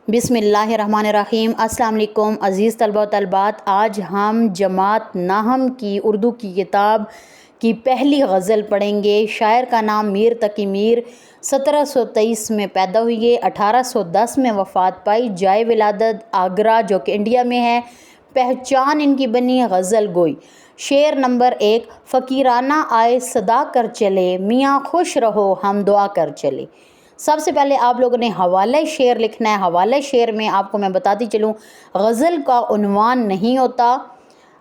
बिस्मिल्लाहिर्रहमानिर्रहीम। अस्सलाम वालेकुम अज़ीज़ तलबा व तलबात। आज हम जमात नाहम की उर्दू की किताब की पहली गज़ल पढ़ेंगे। शायर का नाम मीर तकी मीर 1723 में पैदा हुए, 1810 में वफ़ात पाई। जाए विलादत आगरा जो कि इंडिया में है। पहचान इनकी बनी गज़ल गोई। शेर नंबर 1। फ़कीराना आए सदा कर चले, मियाँ खुश रहो हम दुआ कर चले। सबसे पहले आप लोगों ने हवाले शेर लिखना है। हवाले शेर में आपको मैं बताती चलूँ, गज़ल का उन्वान नहीं होता,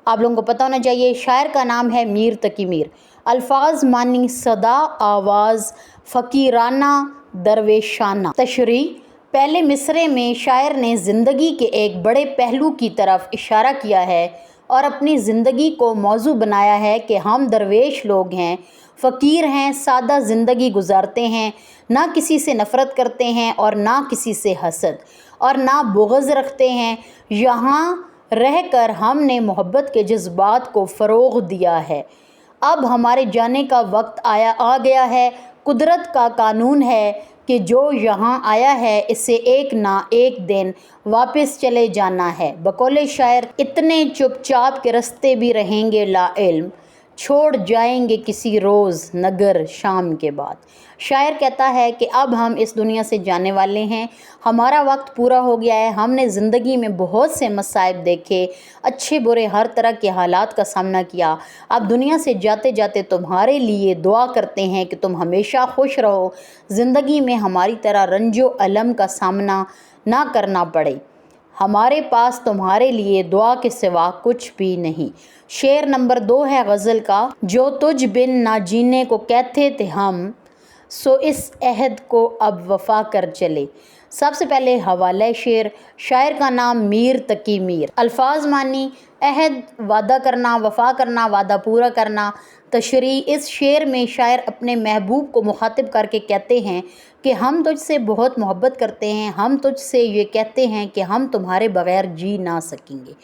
आप लोगों को पता होना चाहिए। शायर का नाम है मीर तकी मीर। अल्फाज मानी सदा आवाज़, फ़कीराना दरवेशाना। तशरीह, पहले मिसरे में शायर ने ज़िंदगी के एक बड़े पहलू की तरफ इशारा किया है और अपनी ज़िंदगी को मौजू बनाया है कि हम दरवेश लोग हैं, फ़कीर हैं, सादा ज़िंदगी गुजारते हैं, ना किसी से नफ़रत करते हैं और ना किसी से हसद और ना बुग़्ज़ रखते हैं। यहाँ रहकर हमने मोहब्बत के जज्बात को फ़रोग़ दिया है। अब हमारे जाने का वक्त आ गया है। कुदरत का कानून है कि जो यहाँ आया है इससे एक ना एक दिन वापस चले जाना है। बकौले शायर, इतने चुपचाप के रास्ते भी रहेंगे लाइल्म, छोड़ जाएंगे किसी रोज़ नगर शाम के बाद। शायर कहता है कि अब हम इस दुनिया से जाने वाले हैं, हमारा वक्त पूरा हो गया है। हमने ज़िंदगी में बहुत से मसाइब देखे, अच्छे बुरे हर तरह के हालात का सामना किया। अब दुनिया से जाते जाते तुम्हारे लिए दुआ करते हैं कि तुम हमेशा खुश रहो, ज़िंदगी में हमारी तरह रंजो अलम का सामना ना करना पड़े। हमारे पास तुम्हारे लिए दुआ के सिवा कुछ भी नहीं। शेर नंबर 2 है गज़ल का। जो तुझ बिन ना जीने को कहते थे हम, सो इस अहद को अब वफ़ा कर चले। सबसे पहले हवाले शेर। शायर का नाम मीर तकी मीर। अल्फाज मानी अहद, वादा करना, वफ़ा करना, वादा पूरा करना। तशरीह, इस शेर में शायर अपने महबूब को मुखातिब करके कहते हैं कि हम तुझसे बहुत मोहब्बत करते हैं, हम तुझसे ये कहते हैं कि हम तुम्हारे बग़ैर जी ना सकेंगे,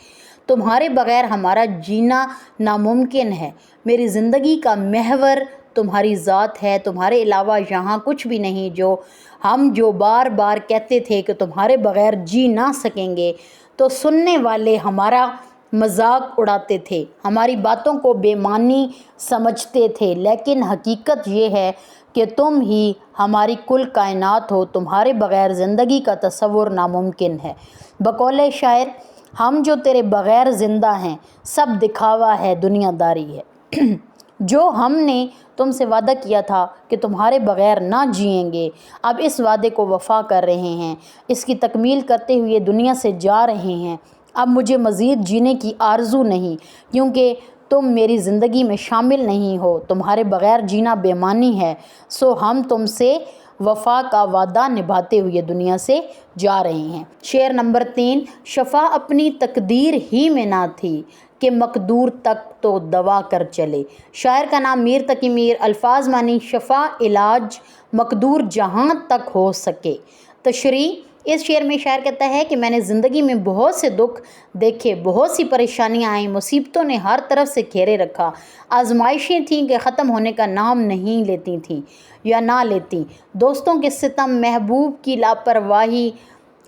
तुम्हारे बग़ैर हमारा जीना नामुमकिन है। मेरी ज़िंदगी का महवर तुम्हारी ज़ात है, तुम्हारे अलावा यहाँ कुछ भी नहीं। जो बार बार कहते थे कि तुम्हारे बग़ैर जी ना सकेंगे, तो सुनने वाले हमारा मजाक उड़ाते थे, हमारी बातों को बेमानी समझते थे, लेकिन हकीकत ये है कि तुम ही हमारी कुल कायनात हो, तुम्हारे बग़ैर ज़िंदगी का तसव्वुर नामुमकिन है। बकौले शायर, हम जो तेरे बग़ैर ज़िंदा हैं सब दिखावा है, दुनियादारी है। जो हमने तुमसे वादा किया था कि तुम्हारे बग़ैर ना जिएंगे, अब इस वादे को वफ़ा कर रहे हैं, इसकी तकमील करते हुए दुनिया से जा रहे हैं। अब मुझे मज़ीद जीने की आरज़ू नहीं, क्योंकि तुम मेरी ज़िंदगी में शामिल नहीं हो, तुम्हारे बग़ैर जीना बेमानी है। सो हम तुमसे वफ़ा का वादा निभाते हुए दुनिया से जा रहे हैं। शेर नंबर 3। शफ़ा अपनी तकदीर ही में ना थी कि मकदूर तक तो दवा कर चले। शायर का नाम मीर तकी मीर। अल्फाज मानी शफ़ा, इलाज, मकदूर जहाँ तक हो सके। तशरीह, इस शेर में शायर कहता है कि मैंने ज़िंदगी में बहुत से दुख देखे, बहुत सी परेशानियाँ आई, मुसीबतों ने हर तरफ से घेरे रखा, आजमाइशें थीं कि ख़त्म होने का नाम नहीं लेती थीं या ना लेती। दोस्तों के सितम, महबूब की लापरवाही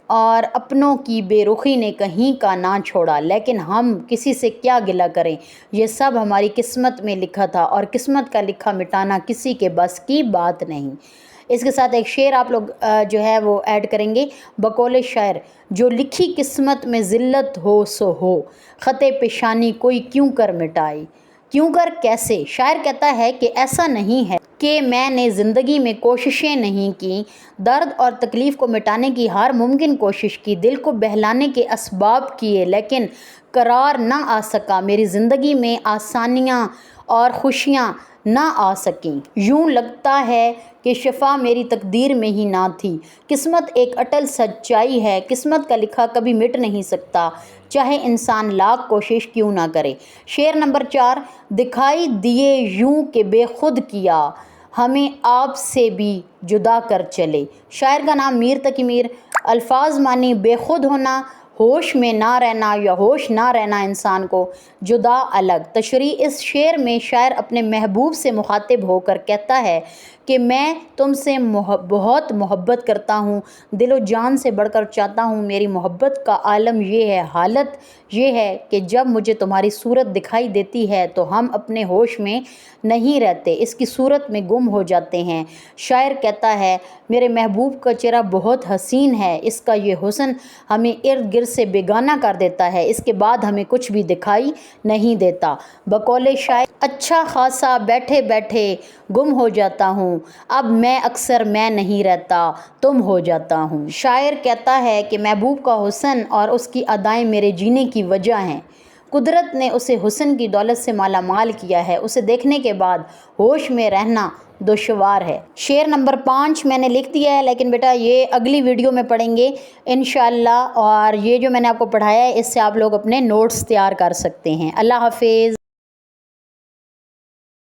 और अपनों की बेरुखी ने कहीं का ना छोड़ा, लेकिन हम किसी से क्या गिला करें, ये सब हमारी किस्मत में लिखा था और किस्मत का लिखा मिटाना किसी के बस की बात नहीं। इसके साथ एक शेर आप लोग जो है वो ऐड करेंगे। बकौले शायर, जो लिखी किस्मत में ज़िल्लत हो सो हो, ख़ते पेशानी कोई क्यों कर मिटाई, क्यों कर कैसे। शायर कहता है कि ऐसा नहीं है कि मैंने ज़िंदगी में कोशिशें नहीं की, दर्द और तकलीफ़ को मिटाने की हर मुमकिन कोशिश की, दिल को बहलाने के असबाब किए, लेकिन करार ना आ सका, मेरी ज़िंदगी में आसानियाँ और खुशियाँ ना आ सकीं। यूँ लगता है कि शफ़ा मेरी तकदीर में ही ना थी। किस्मत एक अटल सच्चाई है, किस्मत का लिखा कभी मिट नहीं सकता, चाहे इंसान लाख कोशिश क्यों ना करे। शेर नंबर 4। दिखाई दिए यूँ कि बेखुद किया, हमें आपसे भी जुदा कर चले। शायर का नाम मीर तकी मीर। अल्फाज मानी बेखुद होना, ہوش میں نہ رہنا یا ہوش نہ رہنا انسان کو جدا الگ۔ تشریح اس شعر میں شاعر اپنے محبوب سے مخاطب ہو کر کہتا ہے کہ میں تم سے بہت محبت کرتا ہوں، دل و جان سے بڑھ کر چاہتا ہوں۔ میری محبت کا عالم یہ ہے، حالت یہ ہے کہ جب مجھے تمہاری صورت دکھائی دیتی ہے تو ہم اپنے ہوش میں نہیں رہتے، اس کی صورت میں گم ہو جاتے ہیں۔ شاعر کہتا ہے میرے محبوب کا چہرہ بہت حسین ہے، اس کا یہ حسن ہمیں ارد گرد سے بیگانہ کر دیتا ہے، اس کے بعد ہمیں کچھ بھی دکھائی نہیں دیتا۔ بقول شاعر اچھا خاصا بیٹھے بیٹھے گم ہو جاتا ہوں، اب میں اکثر میں نہیں رہتا، تم ہو جاتا ہوں۔ شاعر کہتا ہے کہ محبوب کا حسن اور اس کی ادائیں میرے جینے کی وجہ ہیں۔ قدرت نے اسے حسن کی دولت سے مالا مال کیا ہے، اسے دیکھنے کے بعد ہوش میں رہنا دشوار ہے۔ شعر نمبر 5 میں نے لکھ دیا ہے، لیکن بیٹا یہ اگلی ویڈیو میں پڑھیں گے انشاءاللہ، اور یہ جو میں نے آپ کو پڑھایا ہے اس سے آپ لوگ اپنے نوٹس تیار کر سکتے ہیں۔ اللہ حافظ۔